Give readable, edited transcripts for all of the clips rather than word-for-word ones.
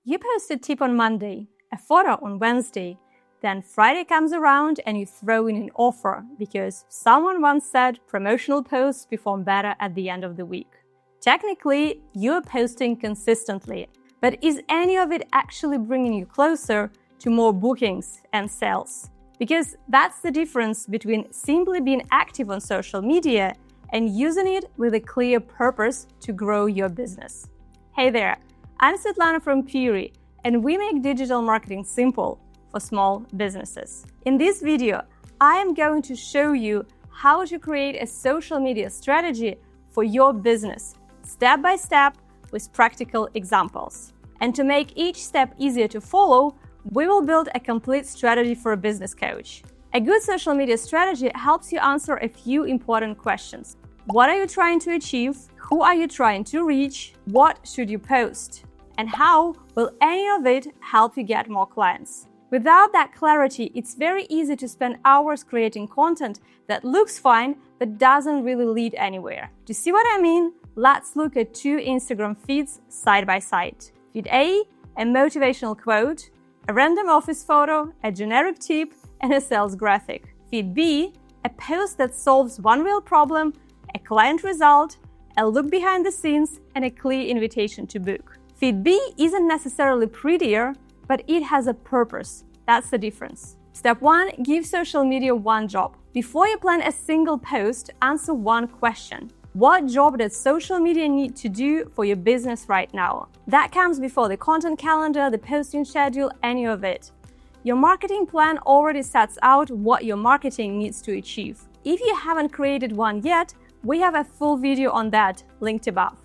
You post a tip on Monday, a photo on Wednesday, then Friday comes around and you throw in an offer because someone once said promotional posts perform better at the end of the week. Technically, you're posting consistently, but is any of it actually bringing you closer to more bookings and sales? Because that's the difference between simply being active on social media and using it with a clear purpose to grow your business. Hey there, I'm Svetlana from Puri, and we make digital marketing simple for small businesses. In this video, I am going to show you how to create a social media strategy for your business, step by step with practical examples. And to make each step easier to follow, we will build a complete strategy for a business coach. A good social media strategy helps you answer a few important questions. What are you trying to achieve? Who are you trying to reach? What should you post? And how will any of it help you get more clients? Without that clarity, it's very easy to spend hours creating content that looks fine but doesn't really lead anywhere. Do you see what I mean? Let's look at two Instagram feeds side by side. Feed A, a motivational quote, a random office photo, a generic tip, and a sales graphic. Feed B, a post that solves one real problem, a client result, a look behind the scenes, and a clear invitation to book. Feed B isn't necessarily prettier, but it has a purpose. That's the difference. Step 1, give social media one job. Before you plan a single post, answer one question. What job does social media need to do for your business right now? That comes before the content calendar, the posting schedule, any of it. Your marketing plan already sets out what your marketing needs to achieve. If you haven't created one yet, we have a full video on that linked above.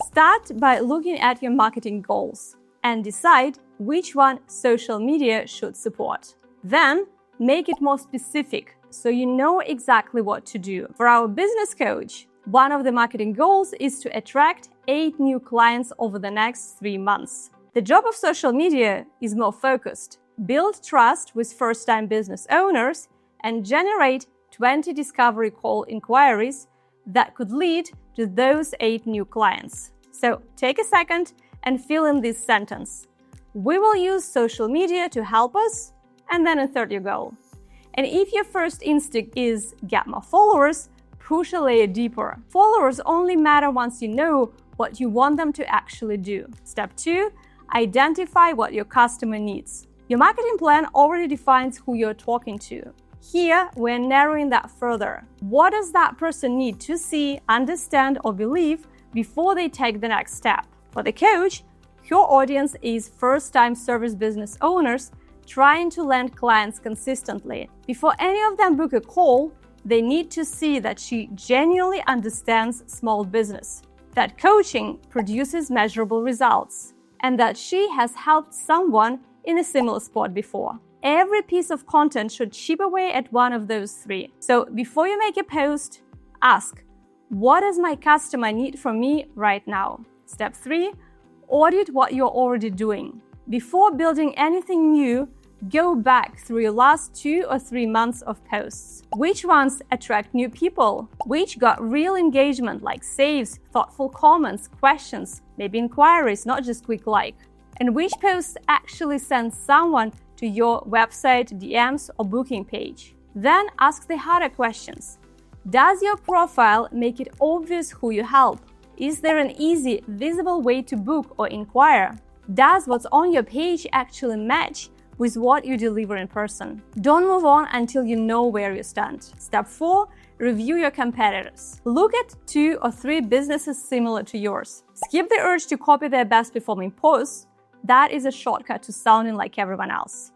Start by looking at your marketing goals and decide which one social media should support. Then, make it more specific so you know exactly what to do. For our business coach, one of the marketing goals is to attract 8 new clients over the next 3 months. The job of social media is more focused. Build trust with first-time business owners and generate 20 discovery call inquiries that could lead to those 8 new clients. So take a second and fill in this sentence. We will use social media to help us, and then insert your goal. And if your first instinct is get more followers, push a layer deeper. Followers only matter once you know what you want them to actually do. Step 2, identify what your customer needs. Your marketing plan already defines who you're talking to. Here, we're narrowing that further. What does that person need to see, understand, or believe before they take the next step? For the coach, your audience is first-time service business owners trying to land clients consistently. Before any of them book a call, they need to see that she genuinely understands small business, that coaching produces measurable results, and that she has helped someone in a similar spot before. Every piece of content should chip away at one of those 3. So before you make a post, ask, what does my customer need from me right now? Step 3, audit what you're already doing. Before building anything new, go back through your last 2 or 3 months of posts. Which ones attract new people? Which got real engagement like saves, thoughtful comments, questions, maybe inquiries, not just quick like? And which posts actually send someone to your website, DMs, or booking page? Then ask the harder questions. Does your profile make it obvious who you help? Is there an easy, visible way to book or inquire? Does what's on your page actually match with what you deliver in person? Don't move on until you know where you stand. Step 4, review your competitors. Look at 2 or 3 businesses similar to yours. Skip the urge to copy their best performing posts. That is a shortcut to sounding like everyone else.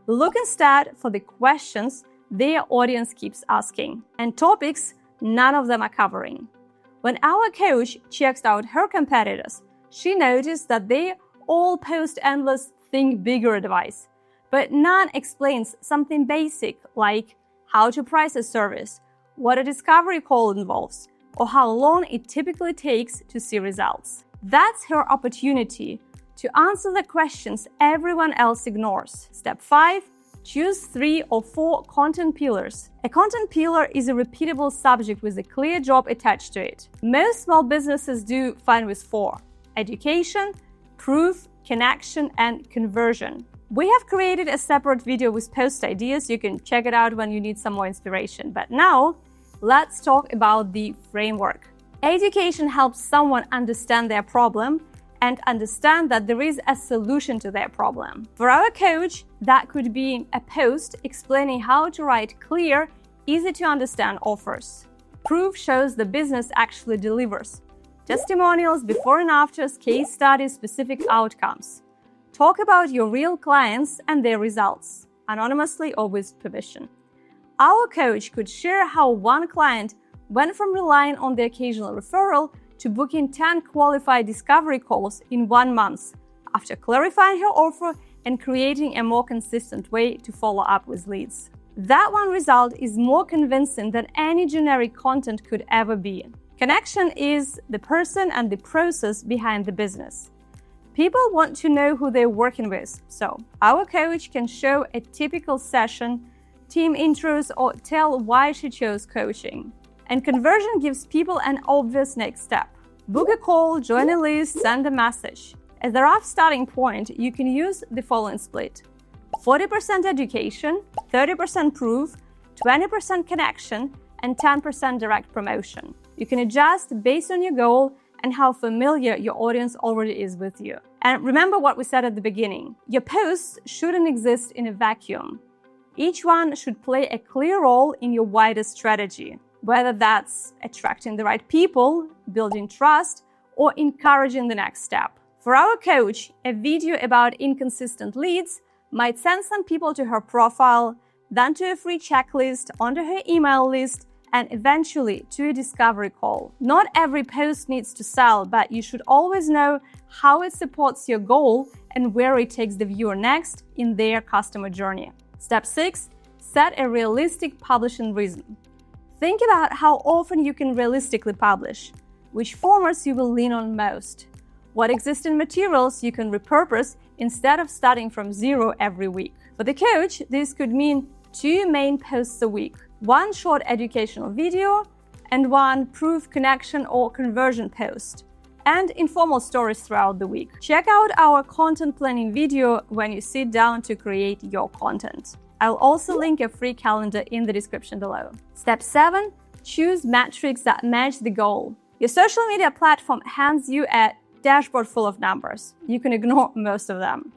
Look instead for the questions their audience keeps asking and topics none of them are covering. When our coach checks out her competitors, she noticed that they all post endless think bigger advice, but none explains something basic like how to price a service, what a discovery call involves, or how long it typically takes to see results. That's her opportunity to answer the questions everyone else ignores. Step 5, choose 3 or 4 content pillars. A content pillar is a repeatable subject with a clear job attached to it. Most small businesses do fine with 4: education, proof, connection, and conversion. We have created a separate video with post ideas. You can check it out when you need some more inspiration. But now, let's talk about the framework. Education helps someone understand their problem and understand that there is a solution to their problem. For our coach, that could be a post explaining how to write clear, easy to understand offers. Proof shows the business actually delivers. Testimonials, before and afters, case studies, specific outcomes. Talk about your real clients and their results, anonymously or with permission. Our coach could share how one client went from relying on the occasional referral to booking 10 qualified discovery calls in 1 month after clarifying her offer and creating a more consistent way to follow up with leads. That one result is more convincing than any generic content could ever be. Connection is the person and the process behind the business. People want to know who they're working with, so our coach can show a typical session, team intros, or tell why she chose coaching. And conversion gives people an obvious next step. Book a call, join a list, send a message. As a rough starting point, you can use the following split: 40% education, 30% proof, 20% connection, and 10% direct promotion. You can adjust based on your goal and how familiar your audience already is with you. And remember what we said at the beginning. Your posts shouldn't exist in a vacuum. Each one should play a clear role in your wider strategy, whether that's attracting the right people, building trust, or encouraging the next step. For our coach, a video about inconsistent leads might send some people to her profile, then to a free checklist, onto her email list, and eventually to a discovery call. Not every post needs to sell, but you should always know how it supports your goal and where it takes the viewer next in their customer journey. Step 6, set a realistic publishing rhythm. Think about how often you can realistically publish, which formats you will lean on most, what existing materials you can repurpose instead of starting from zero every week. For the coach, this could mean 2 main posts a week, 1 short educational video, and 1 proof, connection, or conversion post, and informal stories throughout the week. Check out our content planning video when you sit down to create your content. I'll also link a free calendar in the description below. Step 7, choose metrics that match the goal. Your social media platform hands you a dashboard full of numbers. You can ignore most of them.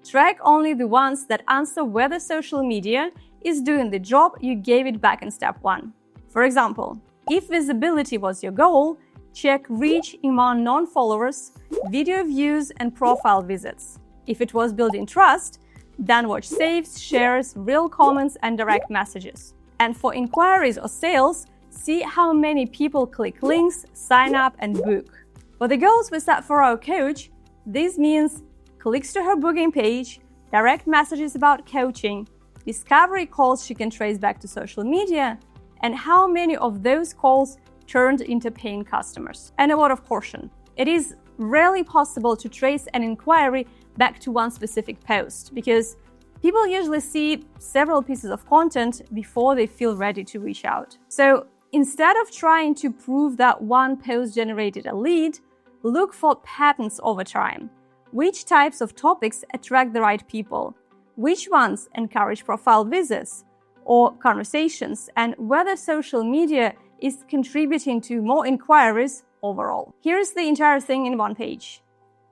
Track only the ones that answer whether social media is doing the job you gave it back in step 1. For example, if visibility was your goal, check reach among non-followers, video views, and profile visits. If it was building trust, then watch saves, shares, real comments, and direct messages. And for inquiries or sales, see how many people click links, sign up, and book. For the goals we set for our coach, this means clicks to her booking page, direct messages about coaching, discovery calls she can trace back to social media, and how many of those calls turned into paying customers. And a word of caution: it is rarely possible to trace an inquiry back to one specific post because people usually see several pieces of content before they feel ready to reach out. So instead of trying to prove that one post generated a lead, look for patterns over time. Which types of topics attract the right people? Which ones encourage profile visits or conversations, and whether social media is contributing to more inquiries overall. Here's the entire thing in one page.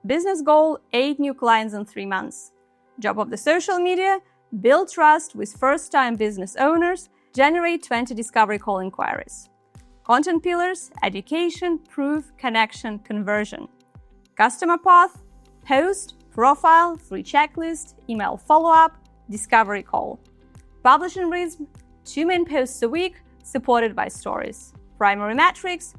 Business goal: 8 new clients in 3 months. Job of the social media: build trust with first-time business owners, generate 20 discovery call inquiries. Content pillars: education, proof, connection, conversion. Customer path: post, profile, free checklist, email follow-up, discovery call. Publishing rhythm: 2 main posts a week, supported by stories. Primary metrics: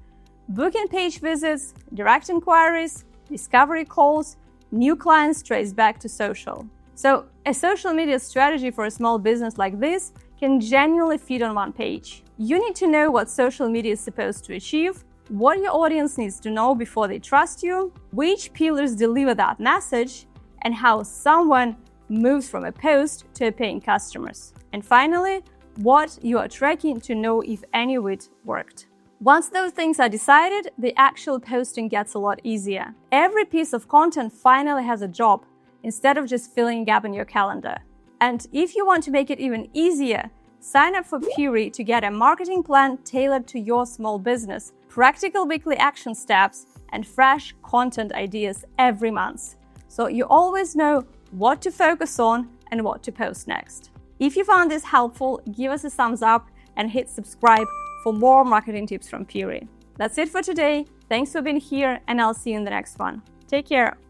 booking page visits, direct inquiries, discovery calls, new clients traced back to social. So a social media strategy for a small business like this can genuinely fit on one page. You need to know what social media is supposed to achieve, what your audience needs to know before they trust you, which pillars deliver that message, and how someone moves from a post to a paying customers. And finally, what you are tracking to know if any of it worked. Once those things are decided, the actual posting gets a lot easier. Every piece of content finally has a job, instead of just filling a gap in your calendar. And if you want to make it even easier, sign up for Puri to get a marketing plan tailored to your small business, practical weekly action steps, and fresh content ideas every month, so you always know what to focus on and what to post next. If you found this helpful, give us a thumbs up and hit subscribe for more marketing tips from Puri. That's it for today. Thanks for being here, and I'll see you in the next one. Take care.